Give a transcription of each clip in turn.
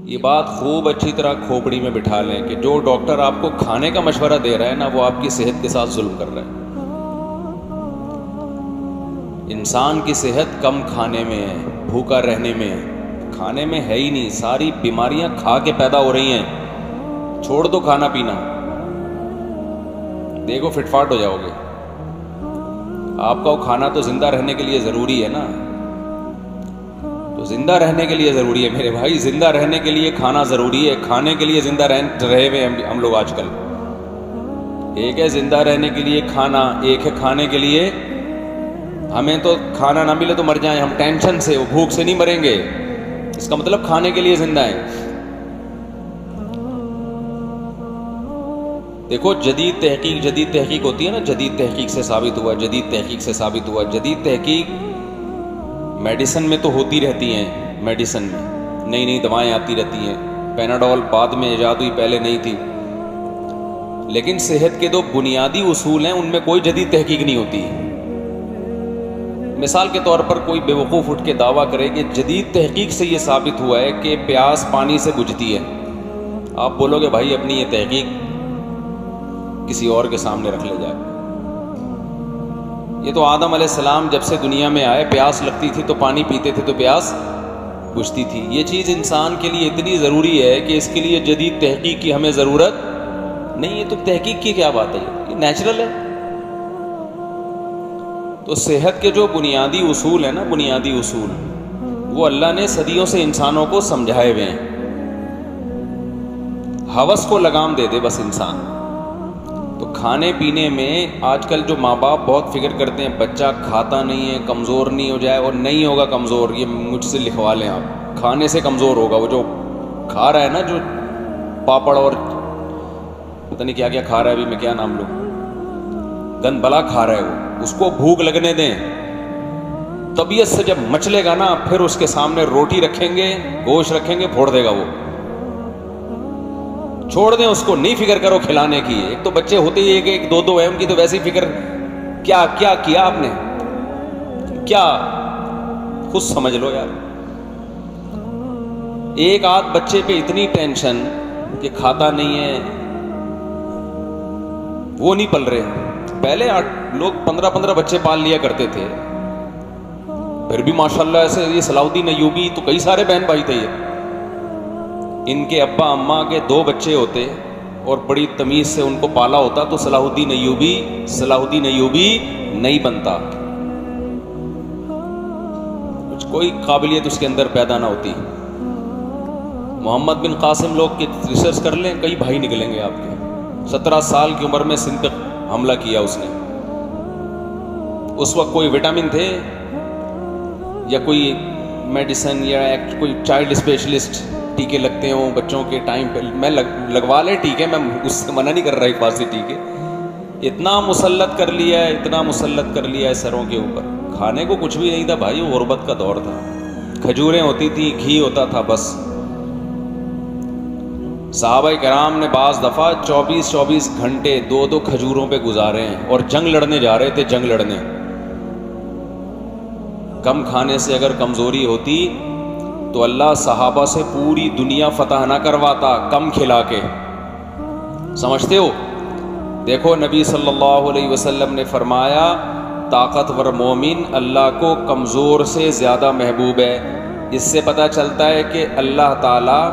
یہ بات خوب اچھی طرح کھوپڑی میں بٹھا لیں کہ جو ڈاکٹر آپ کو کھانے کا مشورہ دے رہا ہے نا، وہ آپ کی صحت کے ساتھ ظلم کر رہا ہے۔ انسان کی صحت کم کھانے میں ہے، بھوکا رہنے میں ہے، کھانے میں ہے ہی نہیں۔ ساری بیماریاں کھا کے پیدا ہو رہی ہیں۔ چھوڑ دو کھانا پینا، دیکھو فٹ فاٹ ہو جاؤ گے۔ آپ کا وہ کھانا تو زندہ رہنے کے لیے ضروری ہے نا، تو زندہ رہنے کے لیے ضروری ہے میرے بھائی، زندہ رہنے کے لیے کھانا ضروری ہے۔ کھانے کے لیے زندہ رہے ہوئے ہم لوگ آج کل۔ ایک ہے زندہ رہنے کے لیے کھانا، ایک ہے کھانے کے لیے ہمیں تو کھانا نہ ملے تو مر جائیں ہم ٹینشن سے، وہ بھوک سے نہیں مریں گے، اس کا مطلب کھانے کے لیے زندہ ہیں۔ دیکھو جدید تحقیق ہوتی ہے نا، جدید تحقیق سے ثابت ہوا، جدید تحقیق سے ثابت ہوا۔ جدید تحقیق میڈیسن میں تو ہوتی رہتی ہیں، میڈیسن میں نئی نئی دوائیں آتی رہتی ہیں۔ پیناڈول بعد میں ایجاد ہوئی، پہلے نہیں تھی۔ لیکن صحت کے دو بنیادی اصول ہیں، ان میں کوئی جدید تحقیق نہیں ہوتی۔ مثال کے طور پر کوئی بیوقوف اٹھ کے دعویٰ کرے کہ جدید تحقیق سے یہ ثابت ہوا ہے کہ پیاس پانی سے بجھتی ہے، آپ بولو گے بھائی اپنی یہ تحقیق کسی اور کے سامنے رکھ لے جائے۔ یہ تو آدم علیہ السلام جب سے دنیا میں آئے، پیاس لگتی تھی تو پانی پیتے تھے تو پیاس بجھتی تھی۔ یہ چیز انسان کے لیے اتنی ضروری ہے کہ اس کے لیے جدید تحقیق کی ہمیں ضرورت نہیں ہے۔ تو تحقیق کی کیا بات ہے، یہ نیچرل ہے۔ تو صحت کے جو بنیادی اصول ہیں نا، بنیادی اصول، وہ اللہ نے صدیوں سے انسانوں کو سمجھائے ہوئے ہیں۔ ہوس کو لگام دے دے بس انسان۔ تو کھانے پینے میں آج کل جو ماں باپ بہت فکر کرتے ہیں بچہ کھاتا نہیں ہے، کمزور نہیں ہو جائے، اور نہیں ہوگا کمزور، یہ مجھ سے لکھوا لیں آپ، کھانے سے کمزور ہوگا۔ وہ جو کھا رہا ہے نا، جو پاپڑ اور پتہ نہیں کیا کیا کھا رہا ہے، ابھی میں کیا نام لوں، گند بلا کھا رہا ہے، وہ اس کو بھوک لگنے دیں۔ طبیعت سے جب مچلے گا نا، پھر اس کے سامنے روٹی رکھیں گے، گوشت رکھیں گے، پھوڑ دے گا وہ۔ چھوڑ دیں اس کو، نہیں فکر کرو کھلانے کی۔ ایک تو بچے ہوتے ہی ایک دو ہے، ان کی تو ویسی فکر کیا کیا آپ نے، کیا خود سمجھ لو یار۔ ایک آدھ بچے پہ اتنی ٹینشن کہ کھاتا نہیں ہے، وہ نہیں پل رہے۔ پہلے لوگ 15 بچے پال لیا کرتے تھے، پھر بھی ماشاءاللہ ایسے۔ یہ صلاح الدین ایوبی تو کئی سارے بہن بھائی تھے، یہ ان کے ابا اماں کے 2 بچے ہوتے اور بڑی تمیز سے ان کو پالا ہوتا تو صلاح الدین ایوبی نہیں بنتا، کچھ کوئی قابلیت اس کے اندر پیدا نہ ہوتی۔ محمد بن قاسم لوگ کی ریسرچ کر لیں، کئی بھائی نکلیں گے آپ کے۔ 17 سال کی عمر میں سندھ پہ حملہ کیا اس نے۔ اس وقت کوئی وٹامن تھے یا کوئی میڈیسن یا کوئی چائلڈ اسپیشلسٹ، ٹیکے لگتے ہوں بچوں کے ٹائم پہ، میں لگوا لے ٹیکے، میں اس سے منع نہیں کر رہا ایک بات سے، ٹیکے اتنا مسلط کر لیا ہے سروں کے اوپر۔ کھانے کو کچھ بھی نہیں تھا بھائی، وہ غربت کا دور تھا، کھجوریں ہوتی تھی، گھی ہوتا تھا بس۔ صحابہ کرام نے بعض دفعہ 24 گھنٹے 2 کھجوروں پہ گزارے ہیں، اور جنگ لڑنے جا رہے تھے، جنگ لڑنے۔ کم کھانے سے اگر کمزوری ہوتی تو اللہ صحابہ سے پوری دنیا فتح نہ کرواتا کم کھلا کے، سمجھتے ہو؟ دیکھو نبی صلی اللہ علیہ وسلم نے فرمایا طاقتور مومن اللہ کو کمزور سے زیادہ محبوب ہے۔ اس سے پتہ چلتا ہے کہ اللہ تعالیٰ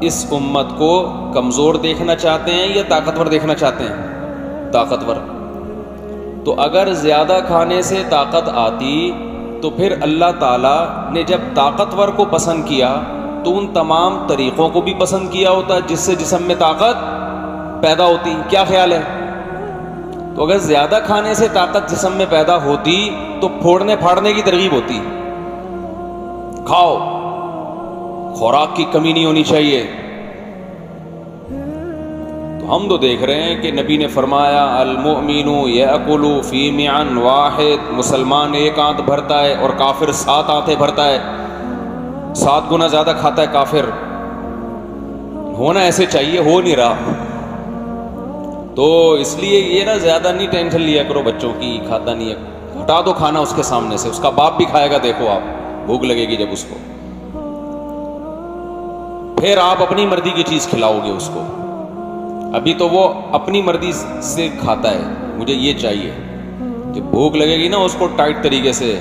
اس امت کو کمزور دیکھنا چاہتے ہیں یا طاقتور دیکھنا چاہتے ہیں؟ طاقتور۔ تو اگر زیادہ کھانے سے طاقت آتی تو پھر اللہ تعالیٰ نے جب طاقتور کو پسند کیا تو ان تمام طریقوں کو بھی پسند کیا ہوتا جس سے جسم میں طاقت پیدا ہوتی۔ کیا خیال ہے؟ تو اگر زیادہ کھانے سے طاقت جسم میں پیدا ہوتی تو پھوڑنے پھاڑنے کی ترغیب ہوتی۔ کھاؤ، خوراک کی کمی نہیں ہونی چاہیے۔ تو ہم تو دیکھ رہے ہیں کہ نبی نے فرمایا المؤمن یأکل فی معن واحد، مسلمان 1 آنت بھرتا ہے اور کافر 7 آنتیں بھرتا ہے، 7 گنا زیادہ کھاتا ہے کافر۔ ہونا ایسے چاہیے، ہو نہیں رہا۔ تو اس لیے یہ نا زیادہ نہیں ٹینشن لیا کرو بچوں کی، کھاتا نہیں ہے، ہٹا دو کھانا اس کے سامنے سے، اس کا باپ بھی کھائے گا، دیکھو آپ بھوک لگے گی جب اس کو۔ پھر آپ اپنی مرضی کی چیز کھلاؤ گے اس کو. ابھی تو وہ اپنی مرضی سے کھاتا ہے, مجھے یہ چاہیے. جب بھوک لگے گی نا اس کو ٹائٹ طریقے سے,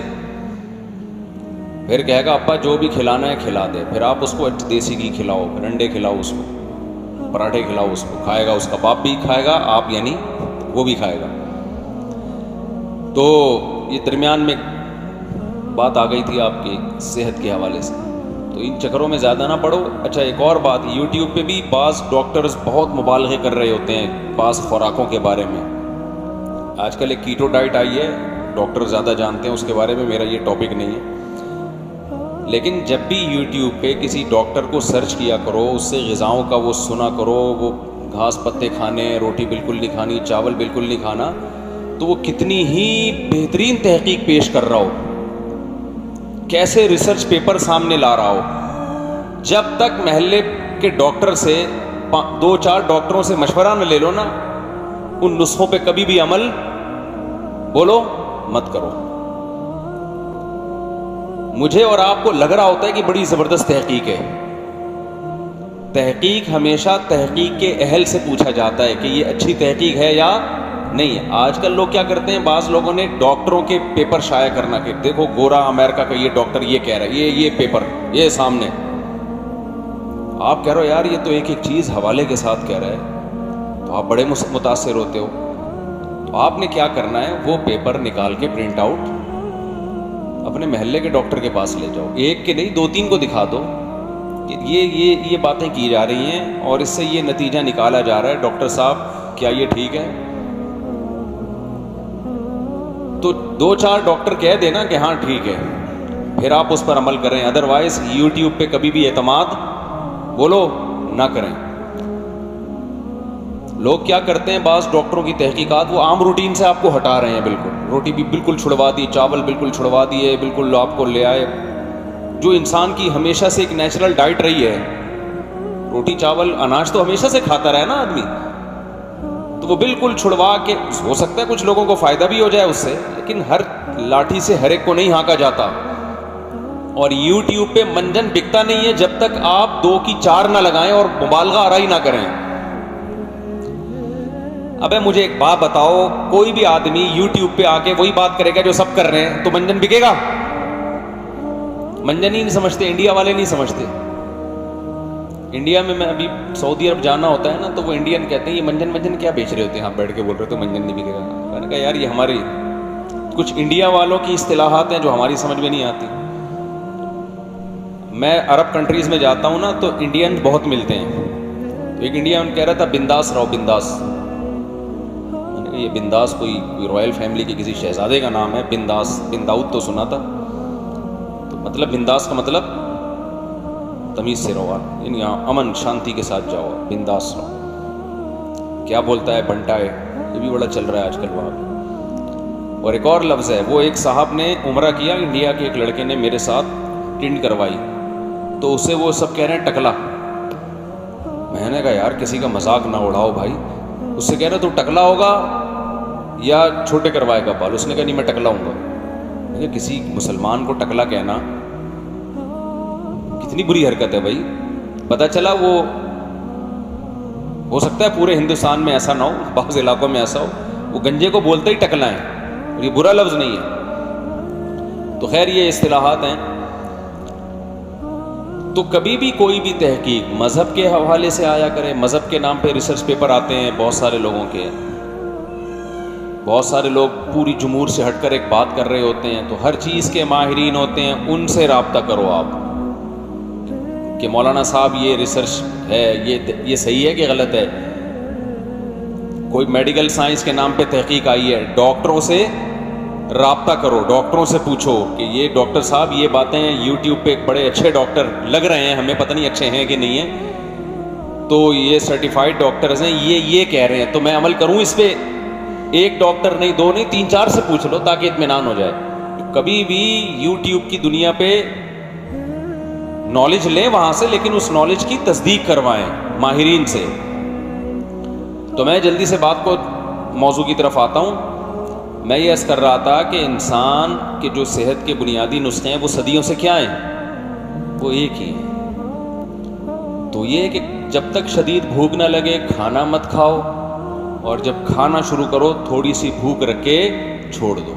پھر کہے گا ابا جو بھی کھلانا ہے کھلا دے. پھر آپ اس کو دیسی گھی کھلاؤ, پھر انڈے کھلاؤ اس کو, پراٹھے کھلاؤ اس کو, کھائے گا. اس کا باپ بھی کھائے گا, آپ یعنی وہ بھی کھائے گا. تو یہ درمیان میں بات آ گئی تھی آپ کی صحت کے حوالے سے, تو ان چکروں میں زیادہ نہ پڑو. اچھا ایک اور بات, یوٹیوب پہ بھی بعض ڈاکٹرز بہت مبالغے کر رہے ہوتے ہیں بعض خوراکوں کے بارے میں. آج کل ایک کیٹو ڈائٹ آئی ہے, ڈاکٹر زیادہ جانتے ہیں اس کے بارے میں, میرا یہ ٹاپک نہیں ہے. لیکن جب بھی یوٹیوب پہ کسی ڈاکٹر کو سرچ کیا کرو, اس سے غذاؤں کا وہ سنا کرو, وہ گھاس پتے کھانے, روٹی بالکل نہیں کھانی, چاول بالکل نہیں کھانا, تو وہ کتنی ہی بہترین تحقیق پیش کر رہا ہو, کیسے ریسرچ پیپر سامنے لا رہا ہو. جب تک محلے کے ڈاکٹر سے 2-4 ڈاکٹروں سے مشورہ نہ لے لو نا, ان نسخوں پہ کبھی بھی عمل بولو مت کرو. مجھے اور آپ کو لگ رہا ہوتا ہے کہ بڑی زبردست تحقیق ہے. تحقیق ہمیشہ تحقیق کے اہل سے پوچھا جاتا ہے کہ یہ اچھی تحقیق ہے یا نہیں ہے. آج کل لوگ کیا کرتے ہیں, بعض لوگوں نے ڈاکٹروں کے پیپر شائع کرنا کہ دیکھو گورا امریکہ کا یہ ڈاکٹر یہ کہہ رہا ہے, یہ پیپر یہ سامنے. آپ کہہ رہے ہو یار یہ تو ایک ایک چیز حوالے کے ساتھ کہہ رہا ہے, تو آپ بڑے متاثر ہوتے ہو. تو آپ نے کیا کرنا ہے, وہ پیپر نکال کے پرنٹ آؤٹ اپنے محلے کے ڈاکٹر کے پاس لے جاؤ, ایک کے نہیں 2-3 کو دکھا دو کہ یہ باتیں کی جا رہی ہیں اور اس سے یہ نتیجہ نکالا جا رہا ہے, ڈاکٹر صاحب کیا یہ ٹھیک ہے؟ تو 2-4 ڈاکٹر کہہ دینا کہ ہاں ٹھیک ہے, پھر آپ اس پر عمل کریں. ادروائز یوٹیوب پہ کبھی بھی اعتماد بولو نہ کریں. لوگ کیا کرتے ہیں, بعض ڈاکٹروں کی تحقیقات وہ عام روٹین سے آپ کو ہٹا رہے ہیں. بالکل روٹی بھی بالکل چھڑوا دی, چاول بالکل چھڑوا دیے, بالکل آپ کو لے آئے جو انسان کی ہمیشہ سے ایک نیچرل ڈائٹ رہی ہے. روٹی چاول اناج تو ہمیشہ سے کھاتا رہا نا آدمی, تو وہ بالکل چھڑوا کے, ہو سکتا ہے کچھ لوگوں کو فائدہ بھی ہو جائے اس سے, لیکن ہر لاٹھی سے ہر ایک کو نہیں ہانکا جاتا. اور یوٹیوب پہ منجن بکتا نہیں ہے جب تک آپ 2 کی 4 نہ لگائیں اور مبالغہ آرائی نہ کریں. ابے مجھے ایک بات بتاؤ, کوئی بھی آدمی یوٹیوب پہ آ کے وہی بات کرے گا جو سب کر رہے ہیں, تو منجن بکے گا؟ منجن ہی نہیں سمجھتے, انڈیا والے نہیں سمجھتے. انڈیا میں ابھی سعودی عرب جانا ہوتا ہے نا, تو وہ انڈین کہتے ہیں یہ منجن کیا بیچ رہے ہوتے ہیں, آپ بیٹھ کے بول رہے ہو تو منجن نہیں بکے گا. میں نے کہا یار یہ ہماری کچھ انڈیا والوں کی اصطلاحات ہیں جو ہماری سمجھ میں نہیں آتی. میں عرب کنٹریز میں جاتا ہوں نا, تو انڈین بہت ملتے ہیں. تو ایک انڈین کہہ رہا تھا بنداس رہو, بنداس. یہ بنداس کوئی رائل فیملی کے کسی شہزادے کا نام ہے, بنداس, بن داؤد تو سنا تھا. تو مطلب بنداس کا مطلب تمیز سے رہو, یعنی امن شانتی کے ساتھ جاؤ, بنداس رہو. کیا بولتا ہے بنٹا ہے, یہ بھی بڑا چل رہا ہے آج کل وہاں. اور ایک اور لفظ ہے, وہ ایک صاحب نے عمرہ کیا, انڈیا کے ایک لڑکے نے میرے ساتھ ٹنڈ کروائی, تو اسے وہ سب کہہ رہے ہیں ٹکلا. میں نے کہا یار کسی کا مذاق نہ اڑاؤ بھائی. اس سے کہہ رہے تو ٹکلا ہوگا یا چھوٹے کروائے گا بال. اس نے کہا نہیں میں ٹکلا ہوں گا. کسی مسلمان کو ٹکلا کہنا کتنی بری حرکت ہے بھائی. پتہ چلا وہ ہو سکتا ہے پورے ہندوستان میں ایسا نہ ہو, بعض علاقوں میں ایسا ہو, وہ گنجے کو بولتے ہی ٹکلا ہے, اور یہ برا لفظ نہیں ہے. تو خیر یہ اصطلاحات ہیں. تو کبھی بھی کوئی بھی تحقیق مذہب کے حوالے سے آیا کرے. مذہب کے نام پہ ریسرچ پیپر آتے ہیں بہت سارے لوگوں کے, بہت سارے لوگ پوری جمہور سے ہٹ کر ایک بات کر رہے ہوتے ہیں, تو ہر چیز کے ماہرین ہوتے ہیں, ان سے رابطہ کرو آپ کہ مولانا صاحب یہ ریسرچ ہے, یہ صحیح ہے کہ غلط ہے. کوئی میڈیکل سائنس کے نام پہ تحقیق آئی ہے, ڈاکٹروں سے رابطہ کرو, ڈاکٹروں سے پوچھو کہ یہ ڈاکٹر صاحب یہ باتیں یوٹیوب پہ بڑے اچھے ڈاکٹر لگ رہے ہیں, ہمیں پتہ نہیں اچھے ہیں کہ نہیں ہیں, تو یہ سرٹیفائڈ ڈاکٹرز ہیں, یہ کہہ رہے ہیں, تو میں عمل کروں اس پہ. ایک ڈاکٹر نہیں, 2 نہیں, 3-4 سے پوچھ لو تاکہ اطمینان ہو جائے. کبھی بھی یوٹیوب کی دنیا پہ نالج لیں وہاں سے, لیکن اس نالج کی تصدیق کروائیں ماہرین سے. تو میں جلدی سے بات کو موضوع کی طرف آتا ہوں. میں یہ عرض کر رہا تھا کہ انسان کے جو صحت کے بنیادی نسخے ہیں وہ صدیوں سے کیا ہیں, وہ ایک ہی ہیں. تو تو یہ کہ جب تک شدید بھوک نہ لگے کھانا مت کھاؤ، اور جب کھانا شروع کرو تھوڑی سی بھوک رکھ کے چھوڑ دو۔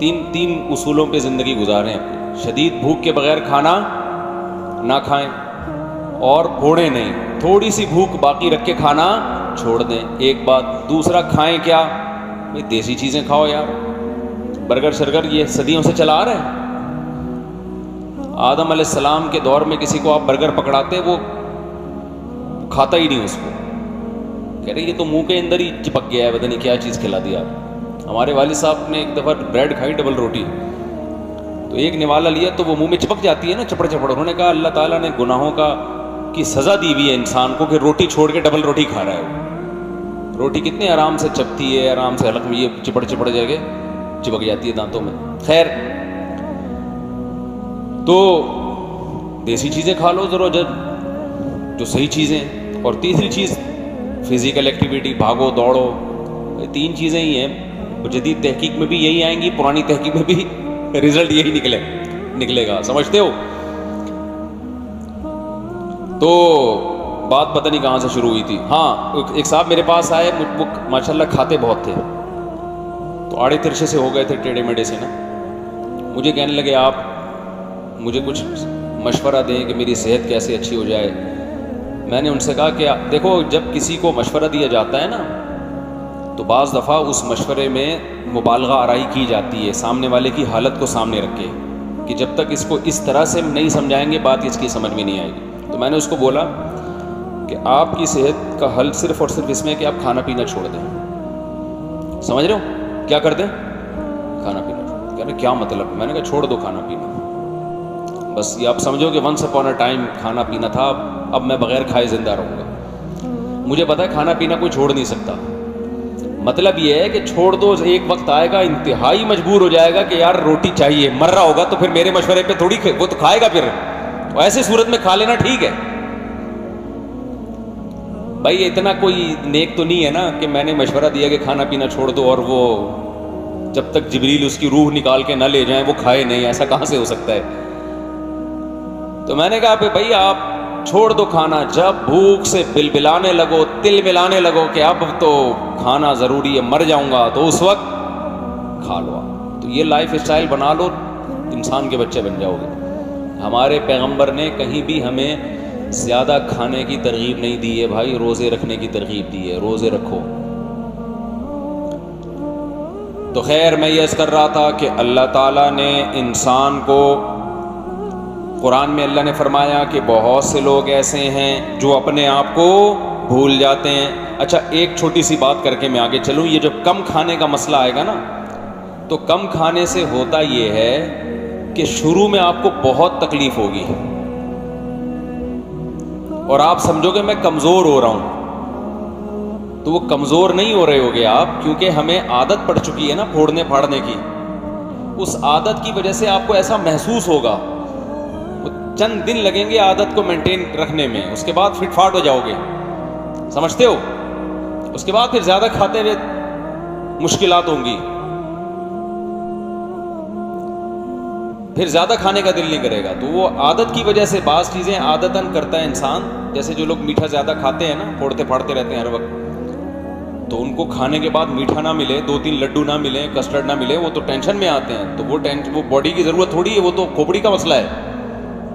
تین اصولوں پہ زندگی گزاریں اپنی۔ شدید بھوک کے بغیر کھانا نہ کھائیں، اور پھوڑیں نہیں، تھوڑی سی بھوک باقی رکھ کے کھانا چھوڑ دیں، ایک بات۔ دوسرا، کھائیں کیا؟ بھئی دیسی چیزیں کھاؤ یار، برگر شرگر یہ صدیوں سے چلا آ رہے ہیں۔ آدم علیہ السلام کے دور میں کسی کو آپ برگر پکڑاتے وہ کھاتا ہی نہیں اس کو، کہہ رہے یہ تو منہ کے اندر ہی چپک گیا ہے، پتہ نہیں کیا چیز کھلا دیا آپ۔ ہمارے والد صاحب نے ایک دفعہ بریڈ کھائی ڈبل روٹی، تو ایک نوالا لیا تو وہ منہ میں چپک جاتی ہے نا چپڑ چپڑ۔ انہوں نے کہا اللہ تعالیٰ نے گناہوں کی سزا دی ہوئی ہے انسان کو کہ روٹی چھوڑ کے ڈبل روٹی کھا رہا ہے وہ۔ روٹی کتنے آرام سے چپتی ہے، آرام سے حلق میں، یہ چپڑ چپڑ جگہ چپک جاتی ہے دانتوں میں۔ خیر، تو دیسی چیزیں کھا لو ضرور جو صحیح چیزیں۔ اور تیسری چیز فزیکل ایکٹیویٹی، بھاگو دوڑو، یہ تین چیزیں ہی ہیں، جدید تحقیق میں بھی یہی آئیں گی، پرانی تحقیق میں بھی رزلٹ یہی نکلے گا، سمجھتے ہو؟ تو بات پتہ نہیں کہاں سے شروع ہوئی تھی۔ ہاں، ایک صاحب میرے پاس آئے، وہ ماشاءاللہ کھاتے بہت تھے، تو آڑے ترچے سے ہو گئے تھے، ٹیڑھے میڑھے سے نا۔ مجھے کہنے لگے آپ مجھے کچھ مشورہ دیں کہ میری صحت کیسے اچھی ہو جائے۔ میں نے ان سے کہا کہ دیکھو، جب کسی کو مشورہ دیا جاتا ہے نا تو بعض دفعہ اس مشورے میں مبالغہ آرائی کی جاتی ہے، سامنے والے کی حالت کو سامنے رکھ کے، کہ جب تک اس کو اس طرح سے نہیں سمجھائیں گے بات اس کی سمجھ میں نہیں آئے گی۔ تو میں نے اس کو بولا کہ آپ کی صحت کا حل صرف اور صرف اس میں کہ آپ کھانا پینا چھوڑ دیں۔ سمجھ رہے ہو؟ کیا کر دیں؟ کھانا پینا چھوڑ دیں۔ کہہ رہے کیا مطلب؟ میں نے کہا چھوڑ دو کھانا پینا، بس یہ آپ سمجھو کہ ونس اپون اے ٹائم کھانا پینا تھا، اب میں بغیر کھائے زندہ رہوں گا۔ مجھے پتا ہے کھانا پینا کوئی چھوڑ نہیں سکتا، مطلب یہ ہے کہ چھوڑ دو، ایک وقت آئے گا انتہائی مجبور ہو جائے گا کہ یار روٹی چاہیے، مر رہا ہوگا، تو پھر میرے مشورے پہ تھوڑی وہ تو کھائے گا، پھر ایسی صورت میں کھا لینا ٹھیک ہے۔ بھائی اتنا کوئی نیک تو نہیں ہے نا کہ میں نے مشورہ دیا کہ کھانا پینا چھوڑ دو اور وہ جب تک جبریل اس کی روح نکال کے نہ لے جائیں وہ کھائے نہیں، ایسا کہاں سے ہو سکتا ہے؟ تو میں نے کہا بھائی آپ چھوڑ دو کھانا، جب بھوک سے بلبلانے لگو، تل ملانے لگو کہ اب تو کھانا ضروری ہے، مر جاؤں گا، تو اس وقت کھا لو۔ تو یہ لائف اسٹائل بنا لو، انسان کے بچے بن جاؤ گے۔ ہمارے پیغمبر نے کہیں بھی ہمیں زیادہ کھانے کی ترغیب نہیں دی ہے بھائی، روزے رکھنے کی ترغیب دی ہے، روزے رکھو۔ تو خیر، میں یہ عرض کر رہا تھا کہ اللہ تعالیٰ نے انسان کو، قرآن میں اللہ نے فرمایا کہ بہت سے لوگ ایسے ہیں جو اپنے آپ کو بھول جاتے ہیں۔ اچھا، ایک چھوٹی سی بات کر کے میں آگے چلوں، یہ جو کم کھانے کا مسئلہ آئے گا نا، تو کم کھانے سے ہوتا یہ ہے کہ شروع میں آپ کو بہت تکلیف ہوگی اور آپ سمجھو گے میں کمزور ہو رہا ہوں، تو وہ کمزور نہیں ہو رہے ہوگے آپ، کیونکہ ہمیں عادت پڑ چکی ہے نا پھوڑنے پھاڑنے کی۔ اس عادت کی وجہ سے آپ کو ایسا محسوس ہوگا، چند دن لگیں گے عادت کو مینٹین رکھنے میں، اس کے بعد فٹ فاٹ ہو جاؤ گے، سمجھتے ہو؟ اس کے بعد پھر زیادہ کھاتے ہوئے مشکلات ہوں گی، پھر زیادہ کھانے کا دل نہیں کرے گا۔ تو وہ عادت کی وجہ سے بعض چیزیں عادتاً کرتا ہے انسان، جیسے جو لوگ میٹھا زیادہ کھاتے ہیں نا، پھوڑتے پھاڑتے رہتے ہیں ہر وقت، تو ان کو کھانے کے بعد میٹھا نہ ملے، 2-3 لڈو نہ ملے، کسٹرڈ نہ ملے، وہ تو ٹینشن میں آتے ہیں۔ تو وہ باڈی کی ضرورت تھوڑی ہے، وہ تو کھوپڑی کا مسئلہ ہے۔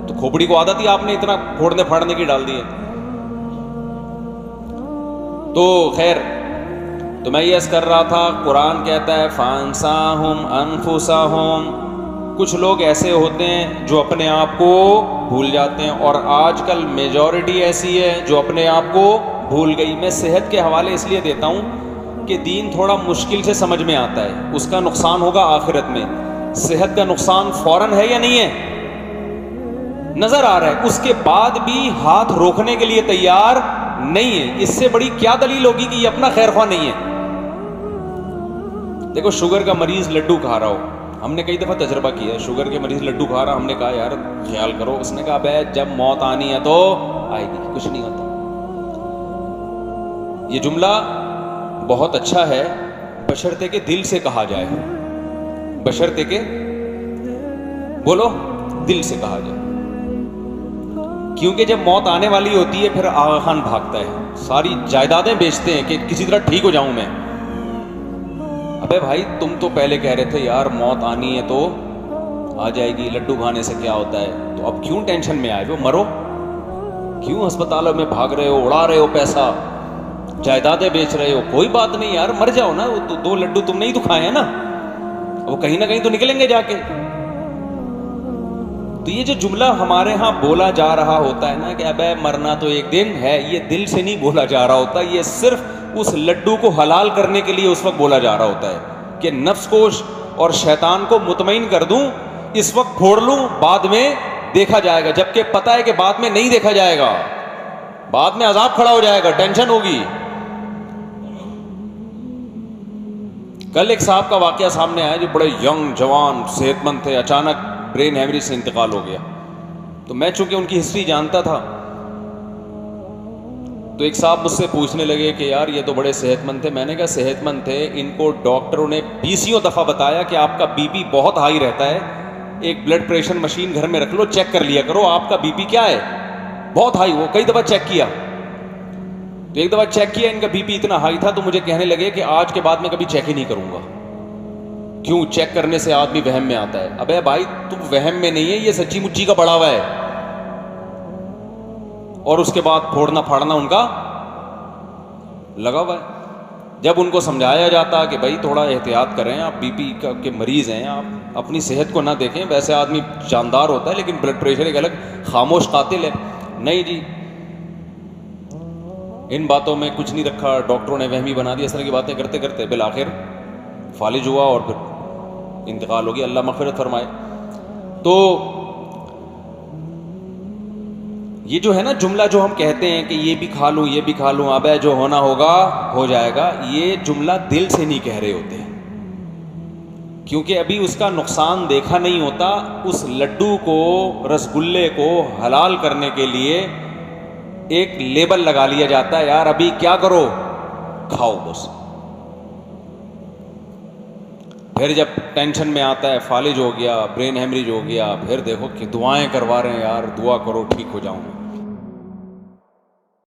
تو کھوپڑی کو عادت ہی آپ نے اتنا پھوڑنے پھاڑنے کی ڈال دی ہے۔ تو خیر، تو میں یہ عرض کر رہا تھا، قرآن کہتا ہے فَأَنسَاهُمْ أَنفُسَهُمْ، کچھ لوگ ایسے ہوتے ہیں جو اپنے آپ کو بھول جاتے ہیں، اور آج کل میجورٹی ایسی ہے جو اپنے آپ کو بھول گئی۔ میں صحت کے حوالے اس لیے دیتا ہوں کہ دین تھوڑا مشکل سے سمجھ میں آتا ہے، اس کا نقصان ہوگا آخرت میں، صحت کا نقصان فوراً ہے یا نہیں ہے؟ نظر آ رہا ہے، اس کے بعد بھی ہاتھ روکنے کے لیے تیار نہیں ہے۔ اس سے بڑی کیا دلیل ہوگی کہ یہ اپنا خیر خواہ نہیں ہے؟ دیکھو، شوگر کا مریض لڈو کھا رہا ہو، ہم نے کئی دفعہ تجربہ کیا ہے، شوگر کے مریض لڈو کھا رہا، ہم نے کہا یار خیال کرو، اس نے کہا بے جب موت آنی ہے تو آئے گی، کچھ نہیں ہوتا۔ یہ جملہ بہت اچھا ہے، بشرطے کہ دل سے کہا جائے، بشرطے کہ بولو دل سے کہا جائے۔ کیونکہ جب موت آنے والی ہوتی ہے پھر آغا خان بھاگتا ہے, ساری جائیدادیں بیچتے ہیں کہ کسی طرح ٹھیک ہو جاؤں میں. ابے بھائی تم تو پہلے کہہ رہے تھے یار موت آنی ہے تو آ جائے گی, لڈو کھانے سے کیا ہوتا ہے, تو اب کیوں ٹینشن میں آئے ہو, مرو, کیوں ہسپتالوں میں بھاگ رہے ہو, اڑا رہے ہو پیسہ, جائیدادیں بیچ رہے ہو, کوئی بات نہیں یار, مر جاؤ نا, وہ 2 لڈو تم نے ہی تو کھائے ہیں نا, وہ کہیں نہ کہیں تو نکلیں گے جا کے. تو یہ جو جملہ ہمارے ہاں بولا جا رہا ہوتا ہے نا کہ ابے مرنا تو ایک دن ہے, یہ دل سے نہیں بولا جا رہا ہوتا, یہ صرف اس لڈو کو حلال کرنے کے لیے اس وقت بولا جا رہا ہوتا ہے کہ نفس کو اور شیطان کو مطمئن کر دوں, اس وقت پھوڑ لوں, بعد میں دیکھا جائے گا, جبکہ پتہ ہے کہ بعد میں نہیں دیکھا جائے گا, بعد میں عذاب کھڑا ہو جائے گا, ٹینشن ہوگی. کل ایک صاحب کا واقعہ سامنے آیا جو بڑے ینگ جوان صحت مند تھے, اچانک برین ہیمریج سے انتقال ہو گیا. تو میں چونکہ ان کی ہسٹری جانتا تھا تو ایک صاحب مجھ سے پوچھنے لگے کہ یار یہ تو بڑے صحت مند تھے. میں نے کہا صحت مند تھے, ان کو ڈاکٹروں نے 20 دفعہ بتایا کہ آپ کا بی پی بہت ہائی رہتا ہے, ایک بلڈ پریشر مشین گھر میں رکھ لو, چیک کر لیا کرو آپ کا بی پی کیا ہے, بہت ہائی. وہ کئی دفعہ چیک کیا, تو ایک دفعہ چیک کیا, ان کا بی پی اتنا ہائی تھا تو مجھے کہنے لگے کہ آج کے بعد میں کبھی چیک ہی نہیں کروں گا. کیوں, چیک کرنے سے آدمی وہم میں آتا ہے. ابے بھائی تم وہم میں نہیں ہے, یہ سچی مچی کا بڑا ہوا ہے. اور اس کے بعد پھوڑنا پھاڑنا ان کا لگا ہوا ہے. جب ان کو سمجھایا جاتا کہ بھائی تھوڑا احتیاط کریں, آپ بی پی کے مریض ہیں, آپ اپنی صحت کو نہ دیکھیں, ویسے آدمی جاندار ہوتا ہے لیکن بلڈ پریشر ایک الگ خاموش قاتل ہے. نہیں جی, ان باتوں میں کچھ نہیں رکھا, ڈاکٹروں نے وہمی بنا دیا, اس طرح کی باتیں کرتے کرتے بالآخر فالج ہوا اور پھر انتقال ہو گیا, اللہ مغفرت فرمائے. تو یہ جو ہے نا جملہ جو ہم کہتے ہیں کہ یہ بھی کھا لوں یہ بھی کھا لوں, ابے جو ہونا ہوگا ہو جائے گا, یہ جملہ دل سے نہیں کہہ رہے ہوتے, کیونکہ ابھی اس کا نقصان دیکھا نہیں ہوتا. اس لڈو کو, رسگلے کو حلال کرنے کے لیے ایک لیبل لگا لیا جاتا ہے, یار ابھی کیا کرو, کھاؤ بس. پھر جب ٹینشن میں آتا ہے, فالج ہو گیا, برین ہیمریج ہو گیا, پھر دیکھو کہ دعائیں کروا رہے ہیں, یار دعا کرو ٹھیک ہو جاؤں.